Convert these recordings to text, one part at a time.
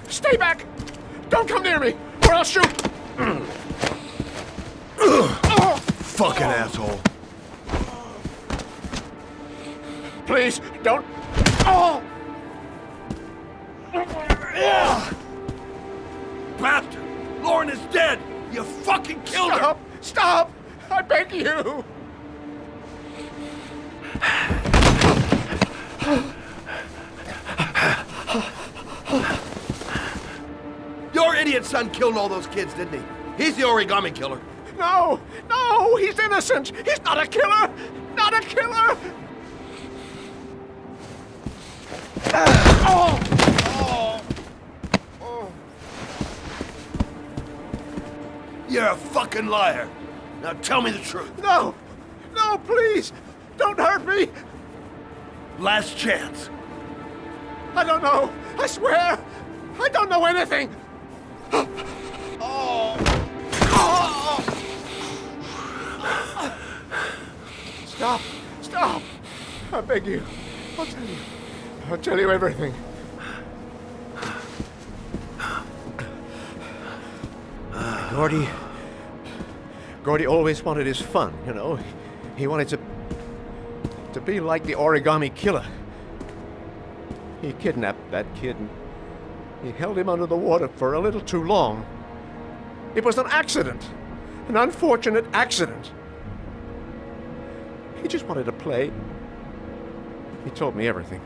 Stay back! Don't come near me, or I'll shoot! Fucking asshole. Please, don't... Oh! Bastard! Lauren is dead! You fucking killed her! Stop! Stop! I beg you! Your idiot son killed all those kids, didn't he? He's the origami killer. No! No! He's innocent! He's not a killer! Not a killer! Oh! Oh! Oh! You're a fucking liar. Now tell me the truth. No! No, please! Don't hurt me! Last chance. I don't know! I swear! I don't know anything! Oh! Oh! Stop! Stop! I beg you. I'll tell you. I'll tell you everything. Gordy always wanted his fun, you know. He wanted to be like the origami killer. He kidnapped that kid and he held him under the water for a little too long. It was an accident. An unfortunate accident. He just wanted to play. He told me everything.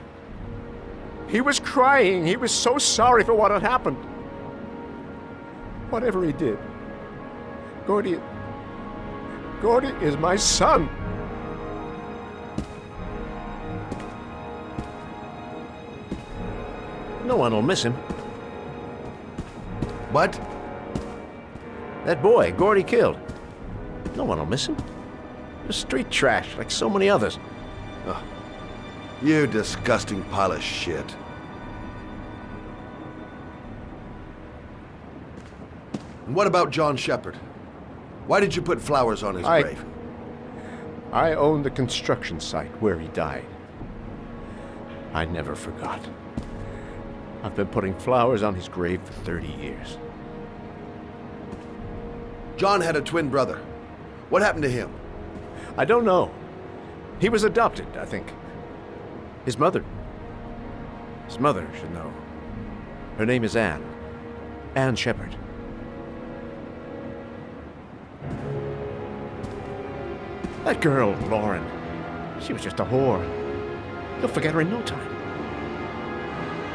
He was crying. He was so sorry for what had happened. Whatever he did, Gordy is my son. No one will miss him. What? That boy, Gordy killed. No one will miss him. Just street trash, like so many others. You disgusting pile of shit. And what about John Shepard? Why did you put flowers on his grave? I own the construction site where he died. I never forgot. I've been putting flowers on his grave for 30 years. John had a twin brother. What happened to him? I don't know. He was adopted, I think. His mother should know. Her name is Anne. Anne Shepard. That girl, Lauren, she was just a whore. You'll forget her in no time.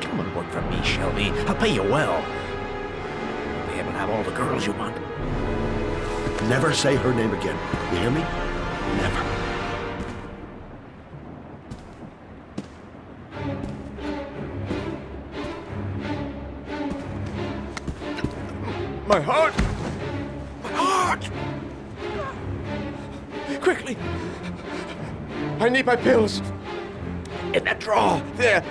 Come and work for me, Shelby. I'll pay you well. You'll be able to have all the girls you want. Never say her name again. You hear me? Never. My heart! My heart! Quickly! I need my pills. In that drawer, there.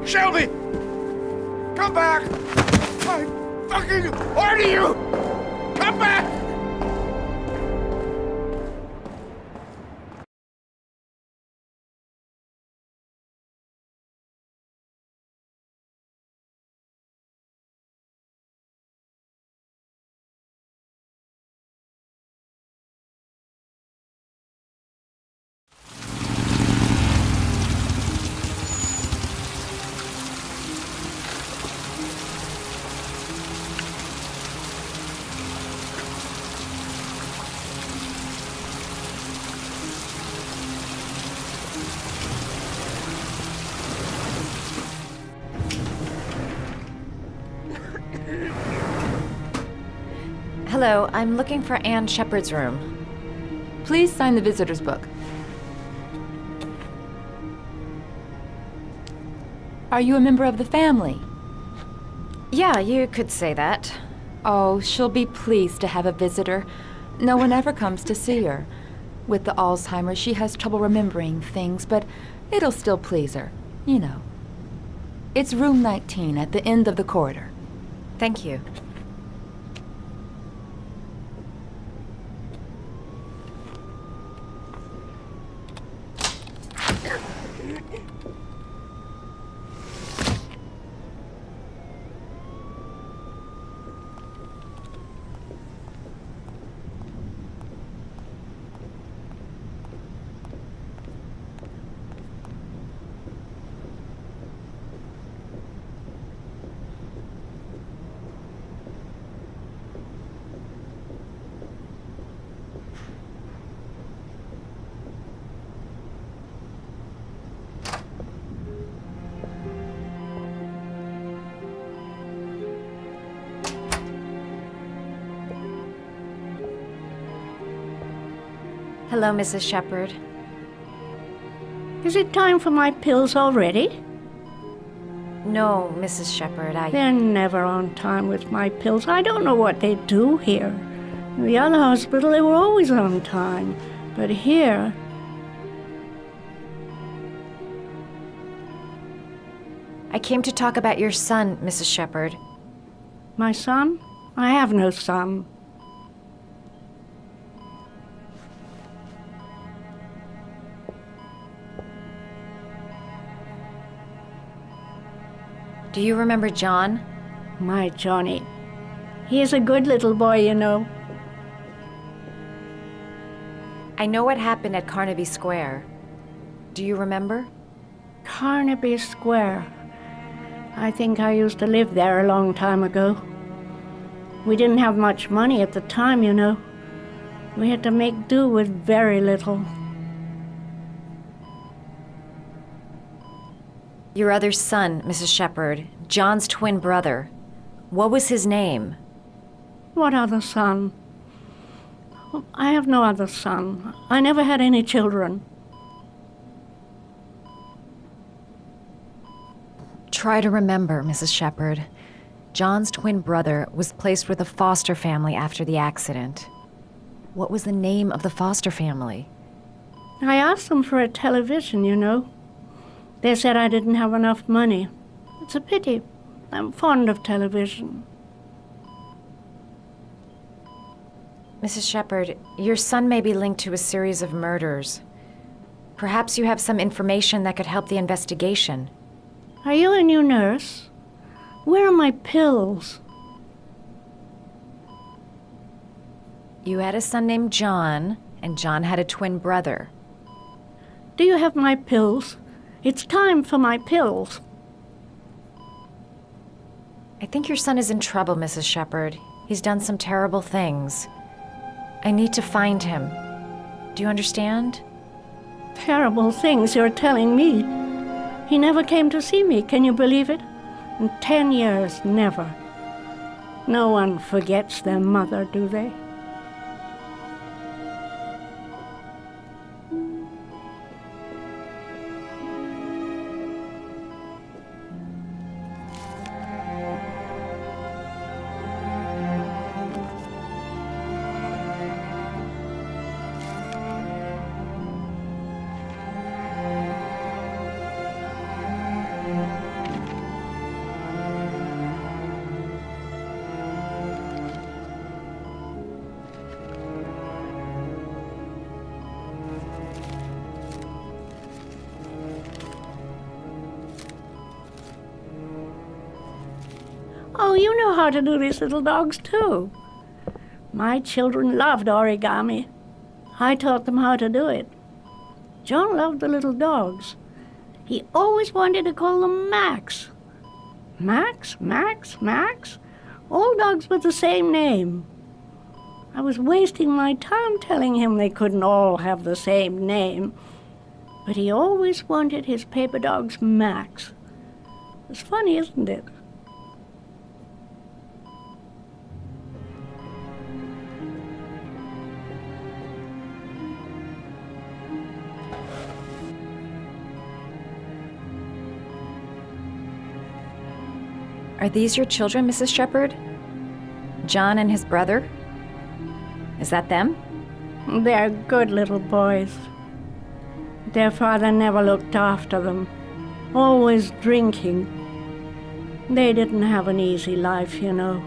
Shelby! Come back! I fucking order you! Come back! Hello, I'm looking for Anne Shepard's room. Please sign the visitor's book. Are you a member of the family? Yeah, you could say that. Oh, she'll be pleased to have a visitor. No one ever comes to see her. With the Alzheimer's, she has trouble remembering things, but it'll still please her. You know. It's room 19 at the end of the corridor. Thank you. Hello, Mrs. Shepherd. Is it time for my pills already? No, Mrs. Shepherd, They're never on time with my pills. I don't know what they do here. In the other hospital, they were always on time. But here, I came to talk about your son, Mrs. Shepherd. my son? I have no son. Do you remember John? My Johnny. He is a good little boy, you know. I know what happened at Carnaby Square. Do you remember? Carnaby Square. I think I used to live there a long time ago. We didn't have much money at the time, you know. We had to make do with very little. Your other son, Mrs. Shepherd, John's twin brother. What was his name? What other son? I have no other son. I never had any children. Try to remember, Mrs. Shepherd. John's twin brother was placed with a foster family after the accident. What was the name of the foster family? I asked them for a television, you know. They said I didn't have enough money. It's a pity. I'm fond of television. Mrs. Shepherd, your son may be linked to a series of murders. Perhaps you have some information that could help the investigation. Are you a new nurse? Where are my pills? You had a son named John, and John had a twin brother. Do you have my pills? It's time for my pills. I think your son is in trouble, Mrs. Shepherd. He's done some terrible things. I need to find him. Do you understand? Terrible things you're telling me. He never came to see me, can you believe it? In 10 years, never. No one forgets their mother, do they? Oh, you know how to do these little dogs, too. My children loved origami. I taught them how to do it. John loved the little dogs. He always wanted to call them Max. Max, Max, Max? All dogs with the same name. I was wasting my time telling him they couldn't all have the same name. But he always wanted his paper dogs Max. It's funny, isn't it? Are these your children, Mrs. Shepherd? John and his brother? Is that them? They're good little boys. Their father never looked after them, always drinking. They didn't have an easy life, you know.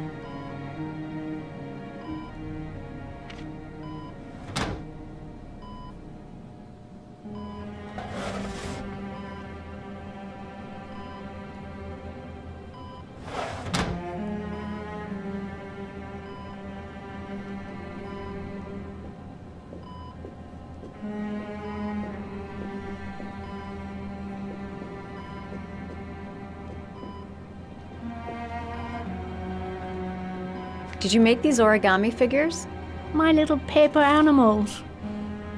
Did you make these origami figures? My little paper animals.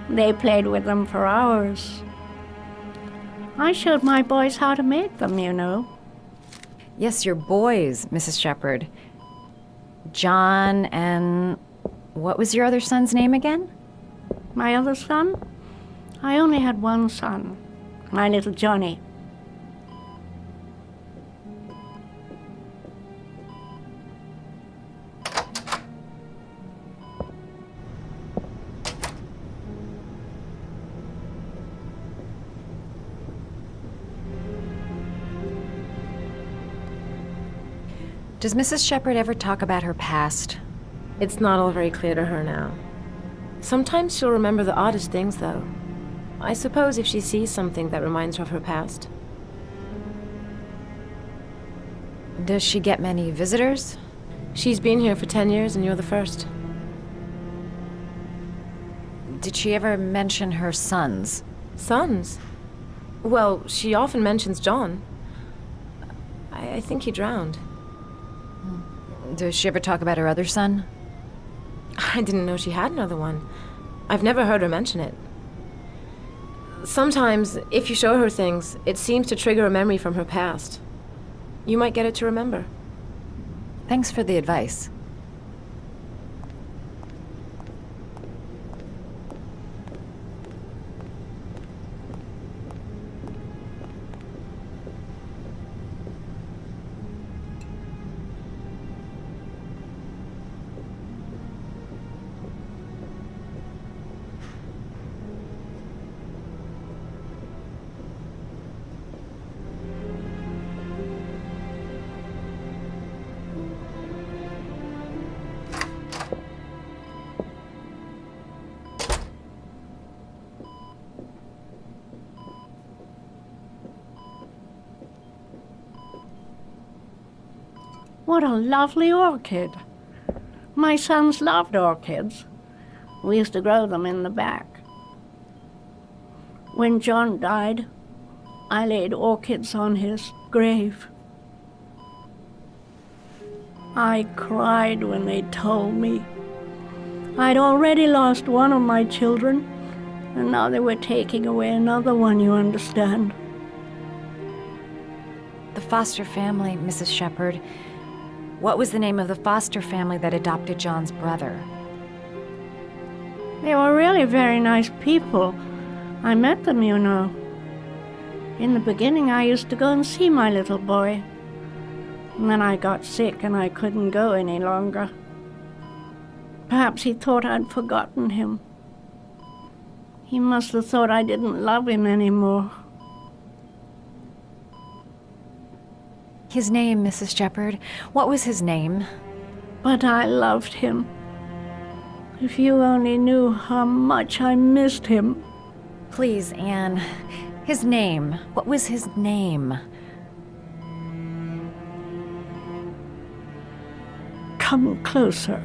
They played with them for hours. I showed my boys how to make them, you know. Yes, your boys, Mrs. Shepherd. John and... what was your other son's name again? My other son? I only had one son, my little Johnny. Does Mrs. Shepherd ever talk about her past? It's not all very clear to her now. Sometimes she'll remember the oddest things, though. I suppose if she sees something that reminds her of her past. Does she get many visitors? She's been here for 10 years and you're the first. Did she ever mention her sons? Sons? Well, she often mentions John. I think he drowned. Does she ever talk about her other son? I didn't know she had another one. I've never heard her mention it. Sometimes, if you show her things, it seems to trigger a memory from her past. You might get it to remember. Thanks for the advice. What a lovely orchid. My sons loved orchids. We used to grow them in the back. When John died, I laid orchids on his grave. I cried when they told me. I'd already lost one of my children, and now they were taking away another one, you understand. The foster family, Mrs. Shepherd. What was the name of the foster family that adopted John's brother? They were really very nice people. I met them, you know. In the beginning, I used to go and see my little boy. And then I got sick and I couldn't go any longer. Perhaps he thought I'd forgotten him. He must have thought I didn't love him anymore. His name, Mrs. Shepherd. What was his name? But I loved him. If you only knew how much I missed him. Please, Anne. His name. What was his name? Come closer.